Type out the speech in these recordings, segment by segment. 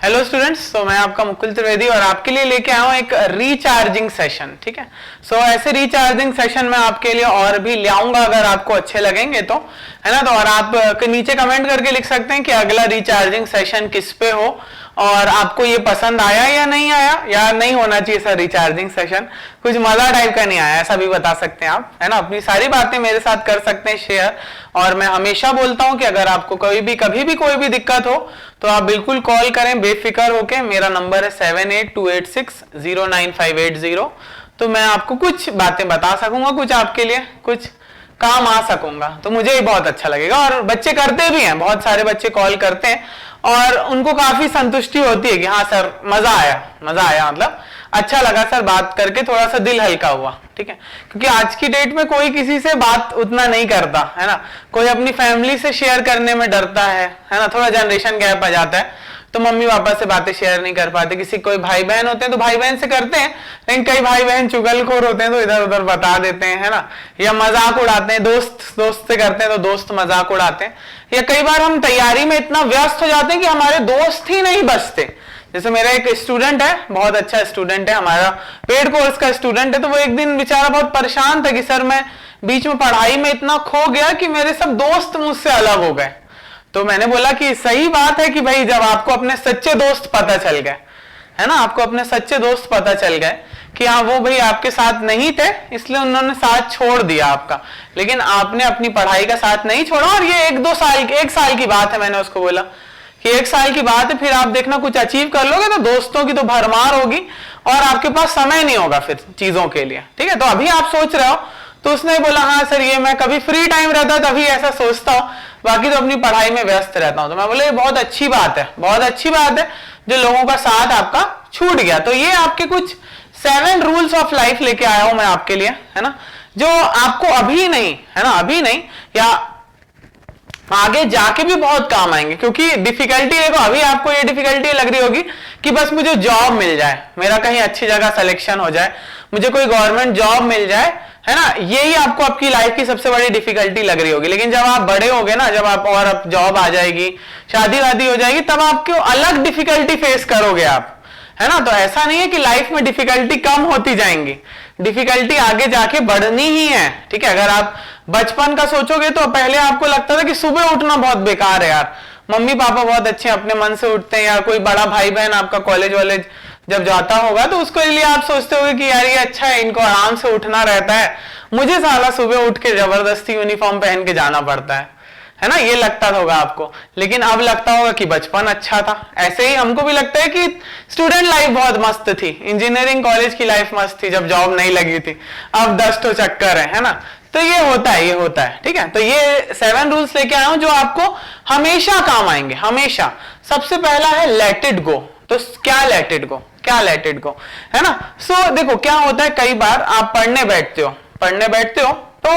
Hello students, तो मैं आपका मुकुल त्रिवेदी और आपके लिए लेके आया हूँ एक रिचार्जिंग सेशन। ठीक है, ऐसे रिचार्जिंग सेशन मैं आपके लिए और भी ले आऊंगा अगर आपको अच्छे लगेंगे तो, है ना। तो और आप नीचे कमेंट करके लिख सकते हैं कि अगला रिचार्जिंग सेशन किस पे हो और आपको ये पसंद आया या नहीं आया, या नहीं होना चाहिए सर रिचार्जिंग सेशन, कुछ मजा टाइप का नहीं आया, ऐसा भी बता सकते हैं आप, है ना। अपनी सारी बातें मेरे साथ कर सकते हैं शेयर। और मैं हमेशा बोलता हूं कि अगर आपको कभी भी कोई भी दिक्कत हो तो आप बिल्कुल कॉल करें बेफिक्र होके। मेरा नंबर है 7828609580। तो मैं आपको कुछ बातें बता सकूंगा, कुछ आपके लिए कुछ काम आ सकूंगा, तो मुझे ही बहुत अच्छा लगेगा। और बच्चे करते भी हैं, बहुत सारे बच्चे कॉल करते हैं और उनको काफी संतुष्टि होती है कि हाँ सर मजा आया मतलब अच्छा लगा सर, बात करके थोड़ा सा दिल हल्का हुआ। ठीक है, क्योंकि आज की डेट में कोई किसी से बात उतना नहीं करता, है ना। कोई अपनी फैमिली से शेयर करने में डरता है ना। थोड़ा जनरेशन गैप आ जाता है तो मम्मी पापा से बातें शेयर नहीं कर पाते। किसी कोई भाई बहन होते हैं तो भाई बहन से करते हैं, लेकिन कई भाई बहन चुगलखोर होते हैं तो इधर उधर बता देते हैं, है ना। या मजाक उड़ाते हैं, दोस्त से करते हैं तो दोस्त मजाक उड़ाते हैं। या कई बार हम तैयारी में इतना व्यस्त हो जाते हैं कि हमारे दोस्त ही नहीं बचते। जैसे मेरा एक स्टूडेंट है, बहुत अच्छा स्टूडेंट है, हमारा पेड कोर्स का स्टूडेंट है। तो वो एक दिन बेचारा बहुत परेशान था कि सर मैं बीच में पढ़ाई में इतना खो गया कि मेरे सब दोस्त मुझसे अलग हो गए। तो मैंने बोला कि सही बात है कि भाई जब आपको अपने सच्चे दोस्त पता चल गए, है ना, आपको अपने सच्चे दोस्त पता चल गए कि हाँ वो भाई आपके साथ नहीं थे, इसलिए उन्होंने साथ छोड़ दिया आपका, लेकिन आपने अपनी पढ़ाई का साथ नहीं छोड़ा। और ये एक साल की बात है। मैंने उसको बोला कि 1 साल की बात है, फिर आप देखना कुछ अचीव कर लोगे तो दोस्तों की तो भरमार होगी और आपके पास समय नहीं होगा फिर चीजों के लिए। ठीक है, तो अभी आप सोच रहे हो। तो उसने बोला हाँ सर ये मैं कभी फ्री टाइम रहता तभी ऐसा सोचता हूँ, बाकी तो अपनी पढ़ाई में व्यस्त रहता हूं। तो मैं बोला ये बहुत अच्छी बात है, बहुत अच्छी बात है जो लोगों का साथ आपका छूट गया। तो ये आपके कुछ 7 रूल्स ऑफ लाइफ लेके आया हूं मैं आपके लिए, है ना, जो आपको अभी नहीं, है ना, अभी नहीं या आगे जाके भी बहुत काम आएंगे। क्योंकि डिफिकल्टी देखो, अभी आपको ये डिफिकल्टी लग रही होगी कि बस मुझे जॉब मिल जाए, मेरा कहीं अच्छी जगह सिलेक्शन हो जाए, मुझे कोई गवर्नमेंट जॉब मिल जाए, है ना, यही आपको आपकी लाइफ की सबसे बड़ी डिफिकल्टी लग रही होगी। लेकिन जब आप बड़े होगे ना, जब आप और अब जॉब आ जाएगी, शादी वादी हो जाएगी, तब आपको अलग डिफिकल्टी फेस करोगे आप, है ना। तो ऐसा नहीं है कि लाइफ में डिफिकल्टी कम होती जाएंगी, डिफिकल्टी आगे जाके बढ़नी ही है। ठीक है, अगर आप बचपन का सोचोगे तो पहले आपको लगता था कि सुबह उठना बहुत बेकार है यार, मम्मी पापा बहुत अच्छे अपने मन से उठते हैं, या कोई बड़ा भाई बहन आपका कॉलेज वॉलेज जब जाता होगा तो उसके लिए आप सोचते होगे कि यार ये अच्छा है, इनको आराम से उठना रहता है, मुझे साला सुबह उठ के जबरदस्ती यूनिफॉर्म पहन के जाना पड़ता है ना, ये लगता होगा आपको। लेकिन अब लगता होगा कि बचपन अच्छा था। ऐसे ही हमको भी लगता है कि स्टूडेंट लाइफ बहुत मस्त थी, इंजीनियरिंग कॉलेज की लाइफ मस्त थी जब जॉब नहीं लगी थी, अब 10 तो चक्कर है ना। तो ये होता है। ठीक है, तो ये 7 रूल्स लेके आया हूं जो आपको हमेशा काम आएंगे, हमेशा। सबसे पहला है लेट इट गो। तो क्या लेट इट गो, है ना। देखो क्या होता है, कई बार आप पढ़ने बैठते हो तो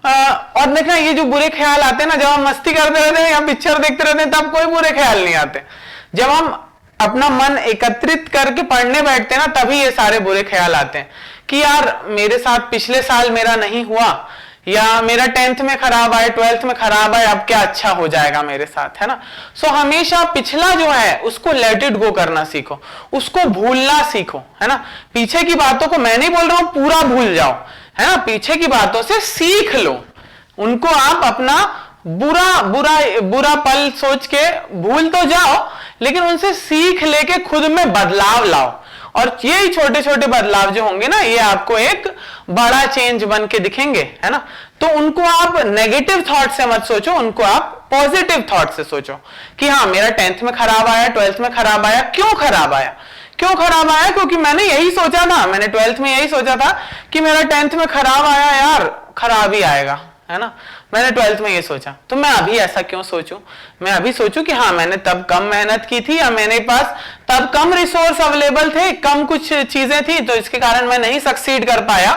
और देखना ये जो बुरे ख्याल आते हैं ना, जब हम मस्ती करते रहते हैं या पिक्चर देखते रहते हैं तब कोई बुरे ख्याल नहीं आते। जब हम अपना मन एकत्रित करके पढ़ने बैठते हैं ना, तभी ये सारे बुरे ख्याल आते हैं कि यार मेरे साथ पिछले साल मेरा नहीं हुआ, या मेरा 10th में खराब आए, 12th में खराब आए, अब क्या अच्छा हो जाएगा मेरे साथ, है ना। हमेशा पिछला जो है उसको लेट इट गो करना सीखो, उसको भूलना सीखो, है ना। पीछे की बातों को मैं नहीं बोल रहा हूं पूरा भूल जाओ, है ना, पीछे की बातों से सीख लो, उनको आप अपना बुरा पल सोच के भूल तो जाओ, लेकिन उनसे सीख लेके खुद में बदलाव लाओ। और यही छोटे छोटे बदलाव जो होंगे ना, ये आपको एक बड़ा चेंज बन के दिखेंगे, है ना। तो उनको आप नेगेटिव थॉट से मत सोचो, उनको आप पॉजिटिव थॉट से सोचो कि हाँ मेरा 10th में खराब आया, 12th में खराब आया, क्यों खराब आया, क्योंकि मैंने यही सोचा था, मैंने 12th में यही सोचा था कि मेरा 10th में खराब आया यार, खराब ही आएगा, है ना। मैंने 12th में ये सोचा, तो मैं अभी ऐसा क्यों सोचूं, मैं अभी सोचूं कि हाँ मैंने तब कम मेहनत की थी, या मेरे पास तब कम रिसोर्स अवेलेबल थे, कम कुछ चीजें थी, तो इसके कारण मैं नहीं सक्सीड कर पाया।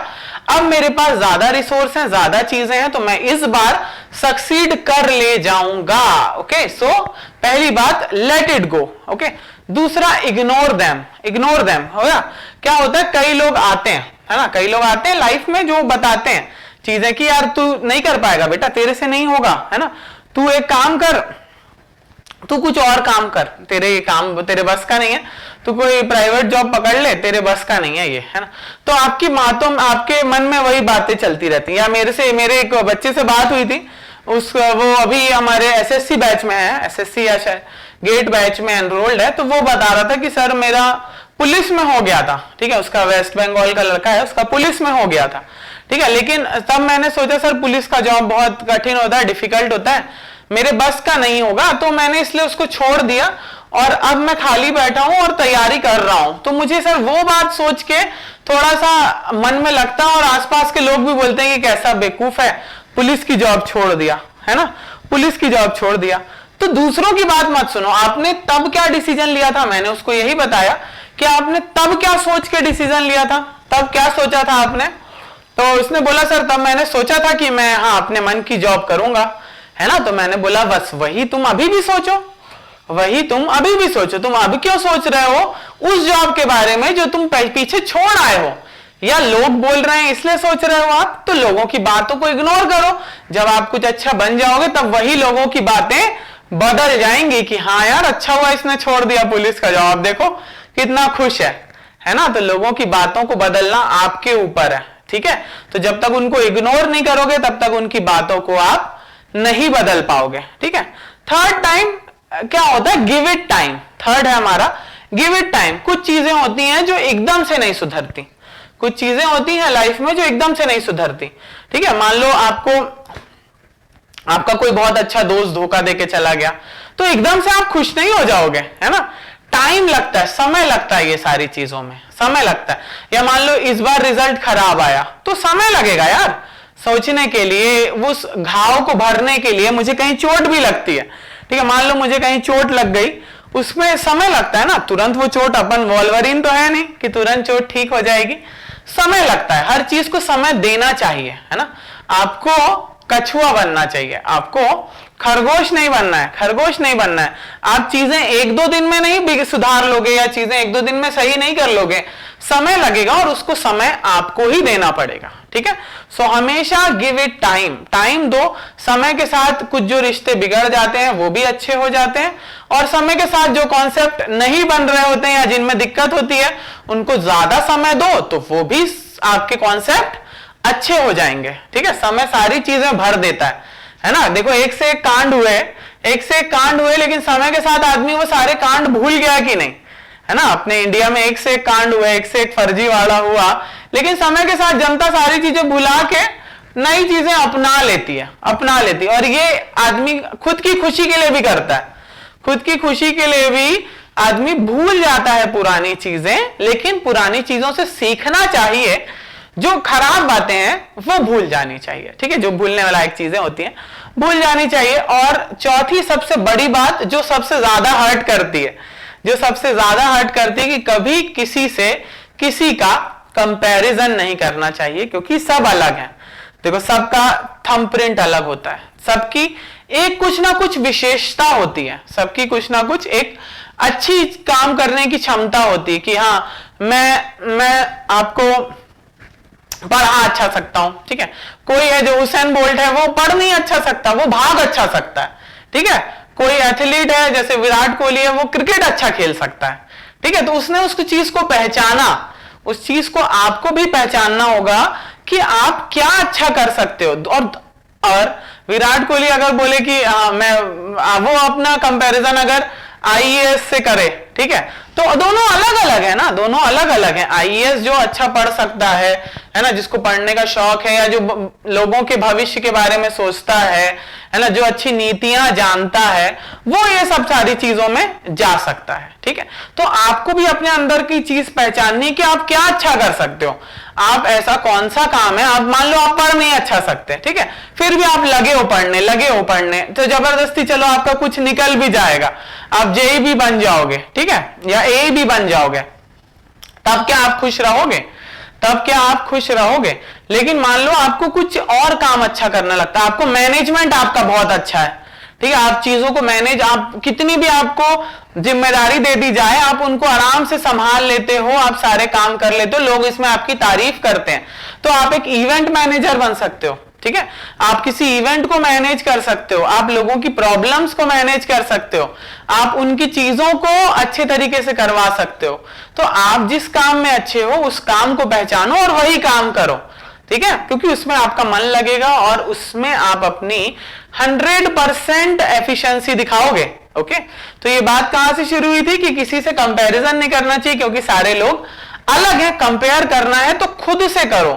अब मेरे पास ज्यादा रिसोर्स हैं, ज्यादा चीजें हैं, तो मैं इस बार सक्सीड कर ले जाऊंगा। ओके, पहली बात लेट इट गो। ओके, दूसरा इग्नोर देम हो गया। क्या होता है, कई लोग आते हैं, है ना, कई लोग आते हैं लाइफ में जो बताते हैं चीजें कि यार तू नहीं कर पाएगा बेटा, तेरे से नहीं होगा, है ना, तू एक काम कर, तू कुछ और काम कर, तेरे काम तेरे बस का नहीं है, तू कोई प्राइवेट जॉब पकड़ ले, तेरे बस का नहीं है ये, है ना। तो आपकी बातों में, आपके मन में वही बातें चलती रहती हैं। या मेरे एक बच्चे से बात हुई थी, वो अभी हमारे एसएससी बैच में है, एसएससी या शायद गेट बैच में एनरोल्ड है। तो वो बता रहा था कि सर मेरा पुलिस में हो गया था, ठीक है, उसका वेस्ट बंगाल का लड़का है, उसका पुलिस में हो गया था, ठीक है। लेकिन तब मैंने सोचा सर पुलिस का जॉब बहुत कठिन होता है, डिफिकल्ट होता है, मेरे बस का नहीं होगा, तो मैंने इसलिए उसको छोड़ दिया और अब मैं खाली बैठा हूं और तैयारी कर रहा हूं। तो मुझे सर वो बात सोच के थोड़ा सा मन में लगता है, और आसपास के लोग भी बोलते हैं कि कैसा बेवकूफ है, पुलिस की जॉब छोड़ दिया, है ना, पुलिस की जॉब छोड़ दिया। तो दूसरों की बात मत सुनो, आपने तब क्या डिसीजन लिया था, मैंने उसको यही बताया कि आपने तब क्या सोच के डिसीजन लिया था, तब क्या सोचा था आपने। तो उसने बोला सर तब मैंने सोचा था कि मैं हाँ अपने मन की जॉब करूंगा, है ना। तो मैंने बोला बस वही तुम अभी भी सोचो, वही तुम अभी भी सोचो, तुम अभी क्यों सोच रहे हो उस जॉब के बारे में जो तुम पीछे छोड़ आए हो, या लोग बोल रहे हैं इसलिए सोच रहे हो आप। तो लोगों की बातों को इग्नोर करो, जब आप कुछ अच्छा बन जाओगे तब वही लोगों की बातें बदल जाएंगी कि हाँ यार अच्छा हुआ इसने छोड़ दिया पुलिस का जॉब, देखो कितना खुश है ना। तो लोगों की बातों को बदलना आपके ऊपर है, ठीक है। तो जब तक उनको इग्नोर नहीं करोगे तब तक उनकी बातों को आप नहीं बदल पाओगे, ठीक है। थर्ड टाइम क्या होता है, गिव इट टाइम। थर्ड है हमारा गिव इट टाइम। कुछ चीजें होती हैं जो एकदम से नहीं सुधरती, कुछ चीजें होती हैं लाइफ में जो एकदम से नहीं सुधरती, ठीक है। मान लो आपका कोई बहुत अच्छा दोस्त धोखा देके चला गया, तो एकदम से आप खुश नहीं हो जाओगे, है ना। टाइम लगता है, समय लगता है, ये सारी चीजों में समय लगता है। या मान लो इस बार रिजल्ट खराब आया, तो समय लगेगा यार सोचने के लिए, उस घाव को भरने के लिए। मुझे कहीं चोट भी लगती है, ठीक है, मान लो मुझे कहीं चोट लग गई, उसमें समय लगता है ना, तुरंत वो चोट, अपन वॉल्वरिन तो है नहीं कि तुरंत चोट ठीक हो जाएगी, समय लगता है। हर चीज को समय देना चाहिए, है ना। आपको कछुआ बनना चाहिए, आपको खरगोश नहीं बनना है, खरगोश नहीं बनना है। आप चीजें एक दो दिन में नहीं सुधार लोगे, या चीजें एक दो दिन में सही नहीं कर लोगे, समय लगेगा और उसको समय आपको ही देना पड़ेगा, ठीक है। सो हमेशा गिव इट टाइम, टाइम दो। समय के साथ कुछ जो रिश्ते बिगड़ जाते हैं वो भी अच्छे हो जाते हैं, और समय के साथ जो कॉन्सेप्ट नहीं बन रहे होते हैं या जिनमें दिक्कत होती है उनको ज्यादा समय दो तो वो भी आपके कॉन्सेप्ट अच्छे हो जाएंगे, ठीक है। समय सारी चीजें भर देता है ना। देखो एक से एक कांड हुए, एक से एक कांड हुए, लेकिन समय के साथ आदमी वो सारे कांड भूल गया कि नहीं, है ना। अपने इंडिया में एक से एक कांड हुए, एक से एक फर्जी वाला हुआ, लेकिन समय के साथ जनता सारी चीजें भुला के नई चीजें अपना लेती है, अपना लेती है। और ये आदमी खुद की खुशी के लिए भी करता है, खुद की खुशी के लिए भी आदमी भूल जाता है पुरानी चीजें, लेकिन पुरानी चीजों से सीखना चाहिए। जो खराब बातें हैं वो भूल जानी चाहिए, ठीक है, जो भूलने वाला एक चीजें होती हैं भूल जानी चाहिए। और चौथी सबसे बड़ी बात जो सबसे ज्यादा हर्ट करती है, जो सबसे ज्यादा हर्ट करती है, कि कभी किसी से किसी का कंपैरिजन नहीं करना चाहिए, क्योंकि सब अलग हैं। देखो सबका थंबप्रिंट अलग होता है, सबकी एक कुछ ना कुछ विशेषता होती है, सबकी कुछ ना कुछ एक अच्छी काम करने की क्षमता होती है, कि हाँ मैं आपको पढ़ा अच्छा सकता हूं, ठीक है। कोई है जो हुसैन बोल्ट है, वो पढ़ नहीं अच्छा सकता, वो भाग अच्छा सकता है, ठीक है। कोई एथलीट है जैसे विराट कोहली है, वो क्रिकेट अच्छा खेल सकता है, ठीक है। तो उसने उस चीज को पहचाना, उस चीज को आपको भी पहचानना होगा कि आप क्या अच्छा कर सकते हो। और विराट कोहली अगर बोले कि वो अपना कंपैरिजन अगर आईएएस से करे, ठीक है, तो दोनों अलग अलग है ना, दोनों अलग अलग है। आईएएस जो अच्छा पढ़ सकता है ना, जिसको पढ़ने का शौक है, या जो लोगों के भविष्य के बारे में सोचता है ना, जो अच्छी नीतियां जानता है, वो ये सब सारी चीजों में जा सकता है, ठीक है। तो आपको भी अपने अंदर की चीज पहचाननी कि आप क्या अच्छा कर सकते हो, आप ऐसा कौन सा काम है। आप मान लो आप पढ़ नहीं अच्छा सकते, ठीक है, फिर भी आप लगे हो पढ़ने, तो जबरदस्ती चलो आपका कुछ निकल भी जाएगा, आप जेई भी बन जाओगे, ठीक है, या ए भी बन जाओगे, तब क्या आप खुश रहोगे, तब क्या आप खुश रहोगे। लेकिन मान लो आपको कुछ और काम अच्छा करना लगता है, आपको मैनेजमेंट आपका बहुत अच्छा है, ठीक है, आप चीजों को मैनेज, आप कितनी भी आपको जिम्मेदारी दे दी जाए आप उनको आराम से संभाल लेते हो, आप सारे काम कर लेते हो, लोग इसमें आपकी तारीफ करते हैं, तो आप एक इवेंट मैनेजर बन सकते हो, ठीक है, आप किसी इवेंट को मैनेज कर सकते हो, आप लोगों की प्रॉब्लम्स को मैनेज कर सकते हो, आप उनकी चीजों को अच्छे तरीके से करवा सकते हो। तो आप जिस काम में अच्छे हो उस काम को पहचानो और वही काम करो, ठीक है, क्योंकि उसमें आपका मन लगेगा और उसमें आप अपनी 100% एफिशिएंसी दिखाओगे। ओके, तो ये बात कहां से शुरू हुई थी कि किसी से कंपैरिजन नहीं करना चाहिए, क्योंकि सारे लोग अलग हैं। कंपेयर करना है तो खुद से करो,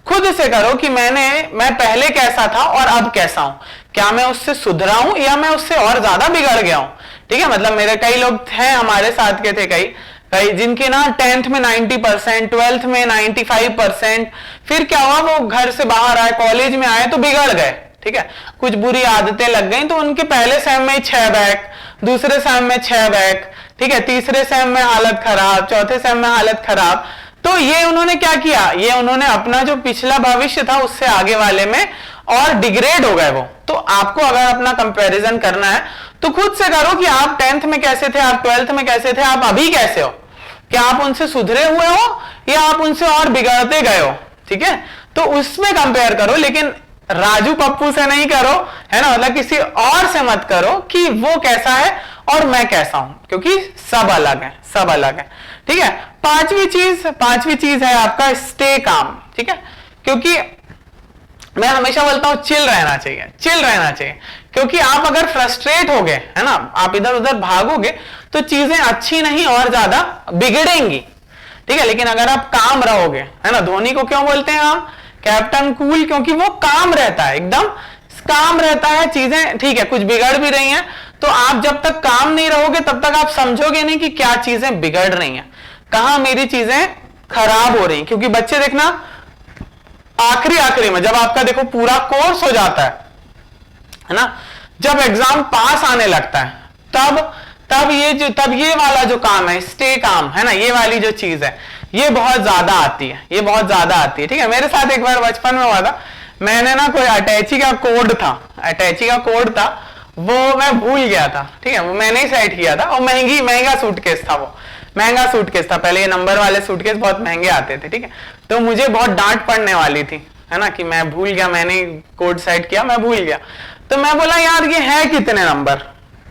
खुद से करो कि मैं पहले कैसा था और अब कैसा हूं, क्या मैं उससे सुधरा हूं या मैं उससे और ज्यादा बिगड़ गया हूं। ठीक है, मतलब मेरे कई लोग हैं, हमारे साथ के थे कई जिनके ना 10th में 90%, 12th में 95%, फिर क्या हुआ, वो घर से बाहर आए, कॉलेज में आए तो बिगड़ गए। ठीक है, कुछ बुरी आदतें लग गई, तो उनके पहले सेम में 6 बैक, दूसरे सेम में 6 बैक, ठीक है, तीसरे सेम में हालत खराब, चौथे सेम में हालत खराब। तो ये उन्होंने क्या किया, ये उन्होंने अपना जो पिछला भविष्य था उससे आगे वाले में और डिग्रेड हो गए वो। तो आपको अगर अपना कंपैरिजन करना है तो खुद से करो कि आप 10th में कैसे थे, आप 12th में कैसे थे, आप अभी कैसे हो, क्या आप उनसे सुधरे हुए हो या आप उनसे और बिगड़ते गए हो। ठीक है, तो उसमें कंपेयर करो, लेकिन राजू पप्पू से नहीं करो, है ना, मतलब किसी और से मत करो कि वो कैसा है और मैं कैसा हूं, क्योंकि सब अलग है, सब अलग है। ठीक है, पांचवी चीज है आपका स्टे काम। ठीक है, क्योंकि मैं हमेशा बोलता हूं चिल रहना चाहिए, चिल रहना चाहिए, क्योंकि आप अगर फ्रस्ट्रेट हो गए, है ना, आप इधर उधर भागोगे तो चीजें अच्छी नहीं और ज्यादा बिगड़ेंगी। ठीक है, लेकिन अगर आप काम रहोगे, है ना, धोनी को क्यों बोलते हैं हम कैप्टन कूल, क्योंकि वो काम रहता है, एकदम काम रहता है, चीजें ठीक है कुछ बिगड़ भी रही हैं, तो आप जब तक काम नहीं रहोगे तब तक आप समझोगे नहीं कि क्या चीजें बिगड़ रही हैं, कहां मेरी चीजें खराब हो रही हैं। क्योंकि बच्चे देखना आखिरी में जब आपका देखो पूरा कोर्स हो जाता है ना, जब एग्जाम पास आने लगता है, तब ये वाला जो काम है स्टे काम, है ना, ये वाली जो चीज है ये बहुत ज्यादा आती है, ये बहुत ज्यादा आती है। ठीक है, मेरे साथ एक बार बचपन में हुआ था, मैंने ना कोई अटैची का कोड था, वो मैं भूल गया था। ठीक है, वो मैंने ही सेट किया था और महंगा सूटकेस था, वो महंगा सूटकेस था, पहले ये नंबर वाले सूटकेस बहुत महंगे आते थे। ठीक है, तो मुझे बहुत डांट पड़ने वाली थी, है ना, कि मैं भूल गया, मैंने कोड सेट किया, मैं भूल गया। तो मैं बोला यार ये है कितने नंबर,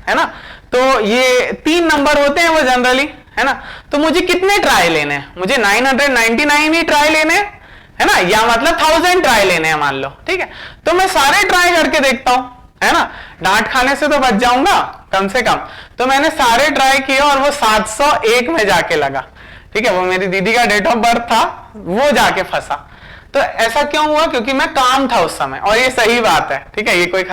है ना, तो ये 3 नंबर होते हैं वो जनरली, है ना, तो मुझे कितने ट्राई लेने हैं, मुझे 999 ही ट्राई लेने हैं, है ना, या मतलब 1000 ट्राई लेने हैं मान लो। ठीक है, तो मैं सारे ट्राई करके देखता हूं, है ना, डांट खाने से तो बच जाऊंगा कम से कम। तो मैंने सारे ट्राई किए और वो 701 में जाके लगा। ठीक है, वो मेरी दीदी का डेट ऑफ बर्थ था, वो जाके फंसा। तो ऐसा क्यों हुआ, क्योंकि मैं काम था उस समय, और ये सही बात है। ठीक है, ये कोई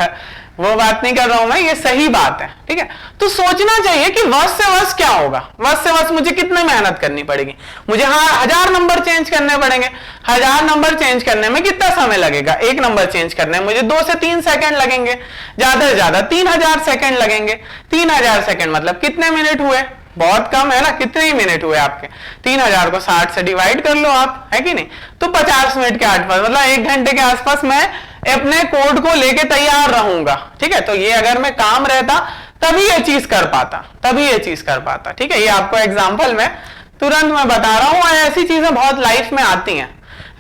वो बात नहीं कर रहा हूं मैं, ये सही बात है। ठीक है, तो सोचना चाहिए कि वर्ष से वर्ष क्या होगा, वर्ष से वर्ष मुझे कितनी मेहनत करनी पड़ेगी, मुझे 1000 नंबर चेंज करने पड़ेंगे, 1000 नंबर चेंज करने में कितना समय लगेगा, 1 नंबर चेंज करने में मुझे 2 से 3 सेकंड लगेंगे, ज्यादा से ज्यादा 3000 सेकंड लगेंगे। 3000 सेकंड मतलब कितने मिनट हुए, बहुत कम है ना, कितने ही मिनट हुए आपके, 3000 को 60 से डिवाइड कर लो आप, है कि नहीं, तो 50 मिनट के आसपास, मतलब 1 घंटे के आसपास मैं अपने कोड को लेके तैयार रहूंगा। ठीक है, तो ये अगर मैं काम रहता तभी ये चीज कर पाता, ठीक है, ये आपको एग्जांपल में तुरंत मैं बता रहा हूं, और ऐसी चीजें बहुत लाइफ में आती हैं,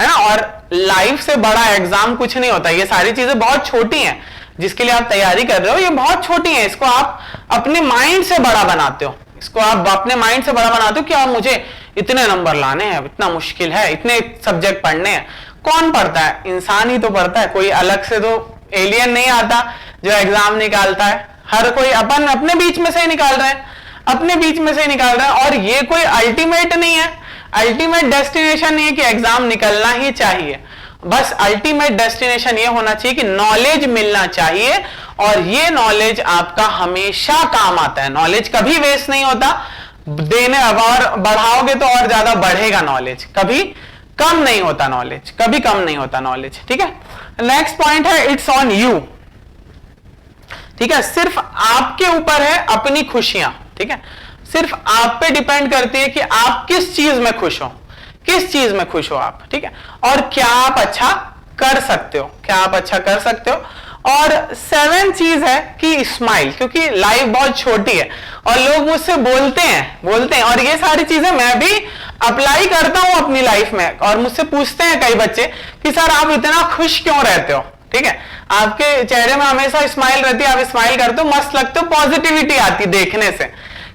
है ना, और लाइफ से बड़ा एग्जाम कुछ नहीं होता, ये सारी चीजें बहुत छोटी हैं, जिसके लिए आप तैयारी कर रहे हो ये बहुत छोटी हैं, इसको आप अपने माइंड से बड़ा बनाते हो, इसको आप अपने माइंड से बड़ा बनाते हो कि आप मुझे इतने नंबर लाने हैं, इतना मुश्किल है, इतने सब्जेक्ट पढ़ने हैं। कौन पढ़ता है, इंसान ही तो पढ़ता है, कोई अलग से तो एलियन नहीं आता जो एग्जाम निकालता है, हर कोई अपन अपने बीच में से ही निकाल रहे हैं, अपने बीच में से ही निकाल रहे हैं। और ये कोई अल्टीमेट नहीं है, अल्टीमेट डेस्टिनेशन नहीं है कि एग्जाम निकलना ही चाहिए, बस अल्टीमेट डेस्टिनेशन ये होना चाहिए कि नॉलेज मिलना चाहिए, और ये नॉलेज आपका हमेशा काम आता है, नॉलेज कभी वेस्ट नहीं होता, देने और बढ़ाओगे तो और ज्यादा बढ़ेगा नॉलेज, कभी कम नहीं होता नॉलेज, कभी कम नहीं होता नॉलेज। ठीक है, नेक्स्ट पॉइंट है इट्स ऑन यू। ठीक है, सिर्फ आपके ऊपर है अपनी खुशियां। ठीक है, सिर्फ आप पे डिपेंड करती है कि आप किस चीज में खुश हो, किस चीज में खुश हो आप। ठीक है, और क्या आप अच्छा कर सकते हो, क्या आप अच्छा कर सकते हो। और 7 चीज है कि स्माइल, क्योंकि लाइफ बहुत छोटी है और लोग मुझसे बोलते हैं, और ये सारी चीजें मैं भी अप्लाई करता हूं अपनी लाइफ में, और मुझसे पूछते हैं कई बच्चे कि सर आप इतना खुश क्यों रहते हो, ठीक है, आपके चेहरे में हमेशा स्माइल रहती है, आप स्माइल करते हो, मस्त लगते हो, पॉजिटिविटी आती देखने से,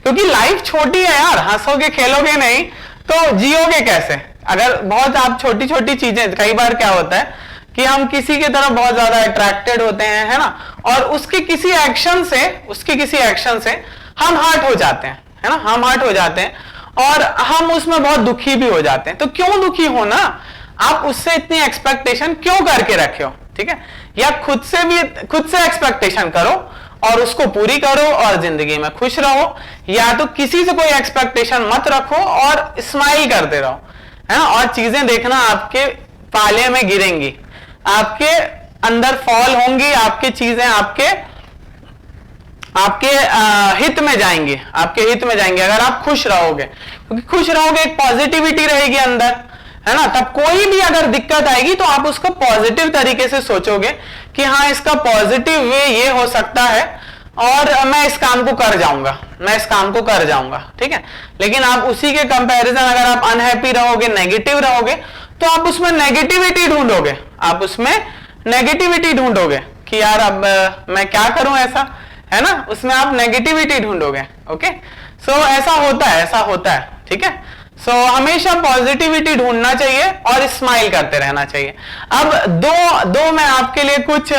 क्योंकि लाइफ छोटी है यार, हंसोगे खेलोगे नहीं तो जियोगे कैसे? अगर बहुत आप छोटी छोटी चीजें, कई बार क्या होता है कि हम किसी की तरफ बहुत ज्यादा अट्रैक्टेड होते हैं, है ना, और उसके किसी एक्शन से हम हर्ट हो जाते हैं, है ना, हम हर्ट हो जाते हैं और हम उसमें बहुत दुखी भी हो जाते हैं। तो क्यों दुखी हो ना, आप उससे इतनी एक्सपेक्टेशन क्यों करके रखे हो? ठीक है, या खुद से एक्सपेक्टेशन करो और उसको पूरी करो और जिंदगी में खुश रहो, या तो किसी से कोई एक्सपेक्टेशन मत रखो और स्माइल करते रहो, है ना, और चीजें देखना आपके पाले में गिरेंगी, आपके अंदर फॉल होंगी, आपकी चीजें आपके हित में जाएंगी, अगर आप खुश रहोगे, क्योंकि खुश रहोगे एक पॉजिटिविटी रहेगी अंदर, है ना, तब कोई भी अगर दिक्कत आएगी तो आप उसको पॉजिटिव तरीके से सोचोगे कि हाँ इसका पॉजिटिव वे ये हो सकता है और मैं इस काम को कर जाऊंगा, ठीक है। लेकिन आप उसी के कंपैरिजन अगर आप अनहैप्पी रहोगे, नेगेटिव रहोगे, तो आप उसमें नेगेटिविटी ढूंढोगे कि यार अब मैं क्या करूं ऐसा, है ना, उसमें आप नेगेटिविटी ढूंढोगे। ओके, सो ऐसा होता है, ठीक है। सो हमेशा पॉजिटिविटी ढूंढना चाहिए और स्माइल करते रहना चाहिए। अब दो मैं आपके लिए कुछ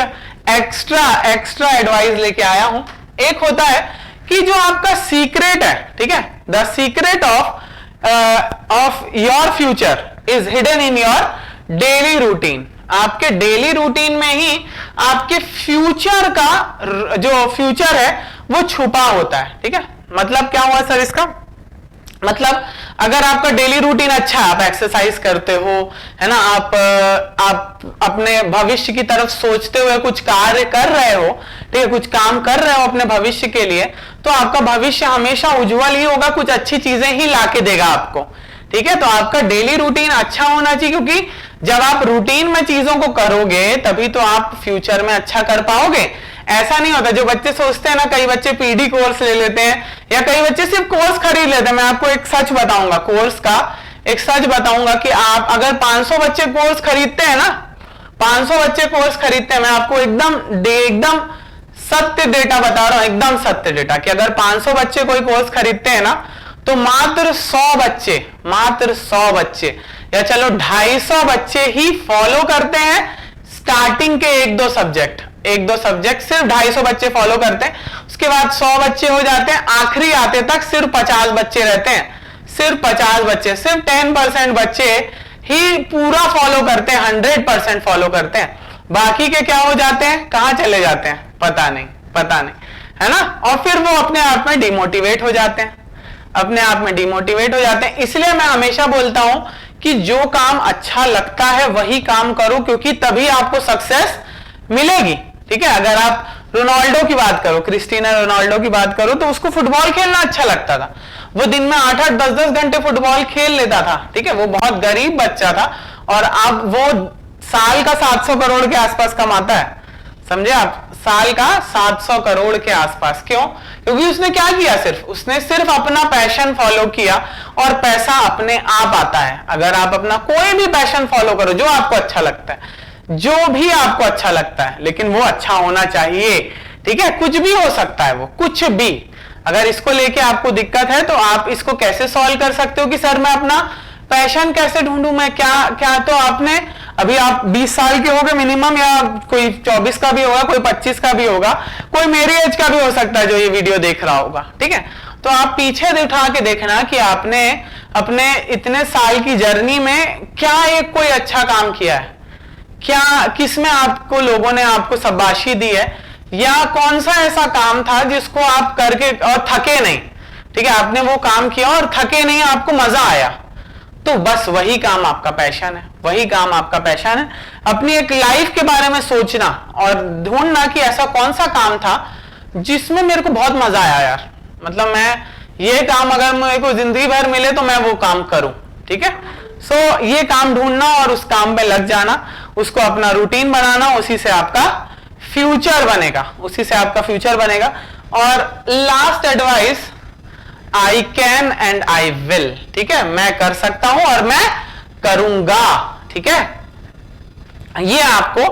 एक्स्ट्रा एडवाइस लेके आया हूं। एक होता है कि जो आपका सीक्रेट है, ठीक है, the secret of your future is hidden in your daily routine. आपके डेली रूटीन में ही आपके फ्यूचर का जो फ्यूचर है वो छुपा होता है, ठीक है। मतलब क्या हुआ सर इसका? मतलब अगर आपका डेली रूटीन अच्छा है, आप एक्सरसाइज करते हो, है ना, आप अपने भविष्य की तरफ सोचते हुए कुछ कार्य कर रहे हो, ठीक है, कुछ काम कर रहे हो अपने भविष्य के लिए, तो आपका भविष्य हमेशा उज्जवल ही होगा, कुछ अच्छी चीजें ही लाके देगा आपको, ठीक है। तो आपका डेली रूटीन अच्छा होना चाहिए, क्योंकि जब आप रूटीन में चीजों को करोगे तभी तो आप फ्यूचर में अच्छा कर पाओगे। ऐसा नहीं होता, जो बच्चे सोचते हैं ना, कई बच्चे पीडी कोर्स ले लेते हैं या कई बच्चे सिर्फ कोर्स खरीद लेते हैं। मैं आपको एक सच बताऊंगा, कोर्स का एक सच बताऊंगा कि आप अगर 500 बच्चे कोर्स खरीदते हैं ना, 500 बच्चे कोर्स खरीदते हैं, मैं आपको एकदम सत्य डेटा बता रहा हूं, एकदम सत्य डेटा, कि अगर 500 बच्चे कोई कोर्स खरीदते हैं ना, तो मात्र 100 बच्चे या चलो 250 बच्चे ही फॉलो करते हैं स्टार्टिंग के एक दो सब्जेक्ट सिर्फ 250 बच्चे फॉलो करते हैं। उसके बाद 100 बच्चे हो जाते हैं, आखिरी आते तक सिर्फ 50 बच्चे रहते हैं, सिर्फ 10% बच्चे ही पूरा फॉलो करते हैं, 100% फॉलो करते हैं। बाकी के क्या हो जाते हैं, कहां चले जाते हैं, पता नहीं, है ना। और फिर वो अपने आप में डिमोटिवेट हो जाते हैं, इसलिए मैं हमेशा बोलता हूं कि जो काम अच्छा लगता है वही काम करो, क्योंकि तभी आपको सक्सेस मिलेगी, ठीक है। अगर आप रोनाल्डो की बात करो, क्रिस्टियानो रोनाल्डो की बात करो, तो उसको फुटबॉल खेलना अच्छा लगता था, वो दिन में 8-8 10-10 घंटे फुटबॉल खेल लेता था, ठीक है। वो बहुत गरीब बच्चा था और अब वो साल का 700 करोड़ के आसपास कमाता है, समझे आप, साल का 700 करोड़ के आसपास। क्यों? क्योंकि उसने क्या किया, उसने सिर्फ अपना पैशन फॉलो किया और पैसा अपने आप आता है। अगर आप अपना कोई भी पैशन फॉलो करो, जो आपको अच्छा लगता है, लेकिन वो अच्छा होना चाहिए, ठीक है। कुछ भी हो सकता है, वो कुछ भी। अगर इसको लेके आपको दिक्कत है तो आप इसको कैसे सॉल्व कर सकते हो कि सर मैं अपना पैशन कैसे ढूंढूं, मैं क्या तो आपने अभी आप 20 साल के होगे मिनिमम, या कोई 24 का भी होगा, कोई 25 का भी होगा, कोई मेरी एज का भी हो सकता है जो ये वीडियो देख रहा होगा, ठीक है। तो आप पीछे उठा के देखना कि आपने अपने इतने साल की जर्नी में क्या एक कोई अच्छा काम किया है, क्या किसमें आपको लोगों ने आपको शाबाशी दी है, या कौन सा ऐसा काम था जिसको आप करके और थके नहीं, ठीक है, आपने वो काम किया और थके नहीं, आपको मजा आया, तो बस वही काम आपका पैशन है। अपनी एक लाइफ के बारे में सोचना और ढूंढना कि ऐसा कौन सा काम था जिसमें मेरे को बहुत मजा आया यार, मतलब मैं ये काम अगर मेरे को जिंदगी भर मिले तो मैं वो काम करूं, ठीक है। सो ये काम ढूंढना और उस काम पे लग जाना, उसको अपना रूटीन बनाना, उसी से आपका फ्यूचर बनेगा। और last advice, I can and I will, ठीक है, मैं कर सकता हूं और मैं करूंगा, ठीक है। ये आपको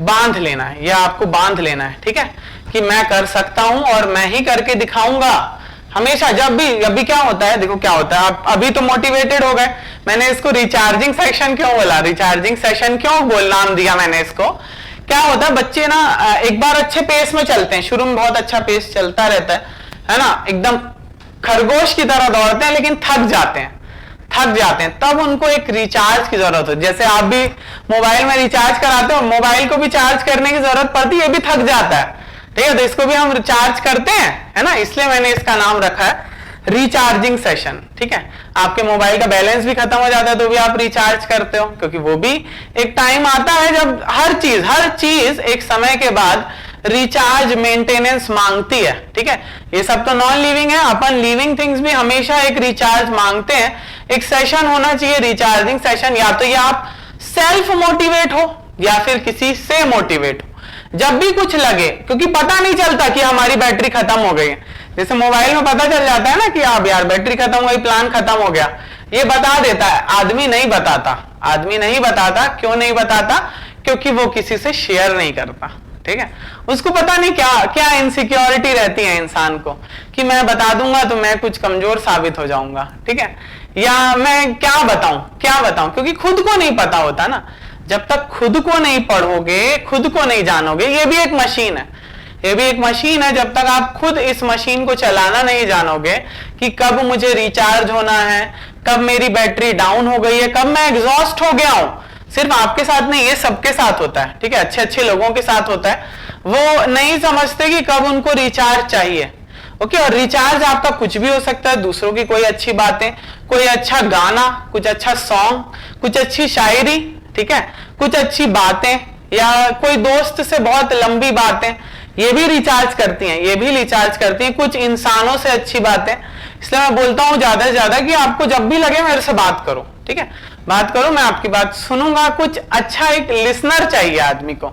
बांध लेना है, यह आपको बांध लेना है, ठीक है, कि मैं कर सकता हूं और मैं ही करके दिखाऊंगा हमेशा। जब भी अभी क्या होता है, देखो क्या होता है, आप अभी तो मोटिवेटेड हो गए। मैंने इसको रिचार्जिंग सेशन क्यों बोला, रिचार्जिंग सेशन क्यों नाम दिया मैंने इसको। क्या होता है, बच्चे ना एक बार अच्छे पेस में चलते हैं, शुरू में बहुत अच्छा पेस चलता रहता है ना, एकदम खरगोश की तरह दौड़ते हैं, लेकिन थक जाते हैं, तब उनको एक रिचार्ज की जरूरत होती है। जैसे आप भी मोबाइल में रिचार्ज कराते हो, मोबाइल को भी चार्ज करने की जरूरत पड़ती है, ये भी थक जाता है, ठीक है, तो इसको भी हम रिचार्ज करते हैं, है ना, इसलिए मैंने इसका नाम रखा है रिचार्जिंग सेशन, ठीक है। आपके मोबाइल का बैलेंस भी खत्म हो जाता है तो भी आप रिचार्ज करते हो, क्योंकि वो भी एक टाइम आता है जब हर चीज एक समय के बाद रिचार्ज मेंटेनेंस मांगती है, ठीक है। ये सब तो नॉन लिविंग है, अपन लिविंग थिंग्स भी हमेशा एक रिचार्ज मांगते हैं। एक सेशन होना चाहिए रिचार्जिंग सेशन, या तो ये आप सेल्फ मोटिवेट हो या फिर किसी से मोटिवेट हो। जब भी कुछ लगे, क्योंकि पता नहीं चलता कि हमारी बैटरी खत्म हो गई है, जैसे मोबाइल में पता चल जाता है ना कि अब यार बैटरी खत्म हो गई, प्लान खत्म हो गया, ये बता देता है, आदमी नहीं बताता। क्यों नहीं बताता? क्योंकि वो किसी से शेयर नहीं करता, ठीक है। उसको पता नहीं क्या इनसिक्योरिटी रहती है इंसान को, कि मैं बता दूंगा तो मैं कुछ कमजोर साबित हो जाऊंगा, ठीक है, या मैं क्या बताऊं, क्योंकि खुद को नहीं पता होता ना। जब तक खुद को नहीं पढ़ोगे, खुद को नहीं जानोगे, ये भी एक मशीन है, जब तक आप खुद इस मशीन को चलाना नहीं जानोगे कि कब मुझे रिचार्ज होना है, कब मेरी बैटरी डाउन हो गई है, कब मैं एग्जॉस्ट हो गया हूं। सिर्फ आपके साथ नहीं, ये सबके साथ होता है, ठीक है, अच्छे लोगों के साथ होता है। वो नहीं समझते कि कब उनको रिचार्ज चाहिए, ओके। और रिचार्ज आपका कुछ भी हो सकता है, दूसरों की कोई अच्छी बातें, कोई अच्छा गाना, कुछ अच्छा सॉन्ग, कुछ अच्छी शायरी, ठीक है, कुछ अच्छी बातें, या कोई दोस्त से बहुत लंबी बातें, ये भी रिचार्ज करती हैं, कुछ इंसानों से अच्छी बातें। इसलिए मैं बोलता हूं ज्यादा से ज्यादा कि आपको जब भी लगे मेरे से बात करो, ठीक है, बात करो, मैं आपकी बात सुनूंगा। कुछ अच्छा एक लिसनर चाहिए आदमी को,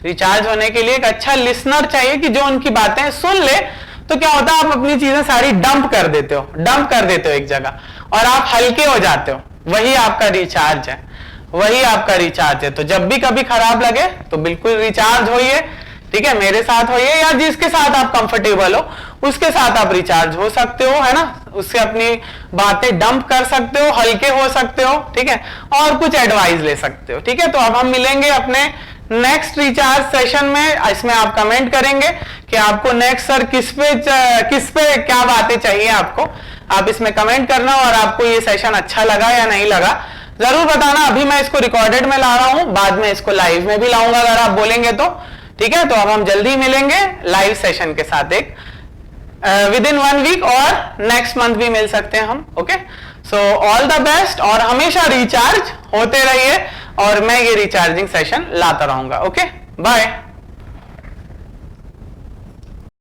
रिचार्ज होने के लिए एक अच्छा लिसनर चाहिए कि जो उनकी बातें सुन ले। तो क्या होता है, आप अपनी चीजें सारी डंप कर देते हो एक जगह, और आप हल्के हो जाते हो। वही आपका रिचार्ज है। तो जब भी कभी खराब लगे तो बिल्कुल रिचार्ज होइए, ठीक है, मेरे साथ होइए या जिसके साथ आप कंफर्टेबल हो उसके साथ आप रिचार्ज हो सकते हो, है ना, उससे अपनी बातें डंप कर सकते हो, हल्के हो सकते हो, ठीक है, और कुछ एडवाइस ले सकते हो, ठीक है। तो अब हम मिलेंगे अपने नेक्स्ट रिचार्ज सेशन में। इसमें आप कमेंट करेंगे कि आपको नेक्स्ट सर किस पे क्या बातें चाहिए आपको, आप इसमें कमेंट करना, और आपको ये सेशन अच्छा लगा या नहीं लगा जरूर बताना। अभी मैं इसको रिकॉर्डेड में ला रहा हूं, बाद में इसको लाइव में भी लाऊंगा अगर आप बोलेंगे तो, ठीक है। तो अब हम जल्दी मिलेंगे लाइव सेशन के साथ, एक विद इन 1 वीक, और नेक्स्ट मंथ भी मिल सकते हैं हम, okay. So all the best, और हमेशा रिचार्ज होते रहिए, और मैं ये रिचार्जिंग सेशन लाता रहूंगा, ओके, बाय।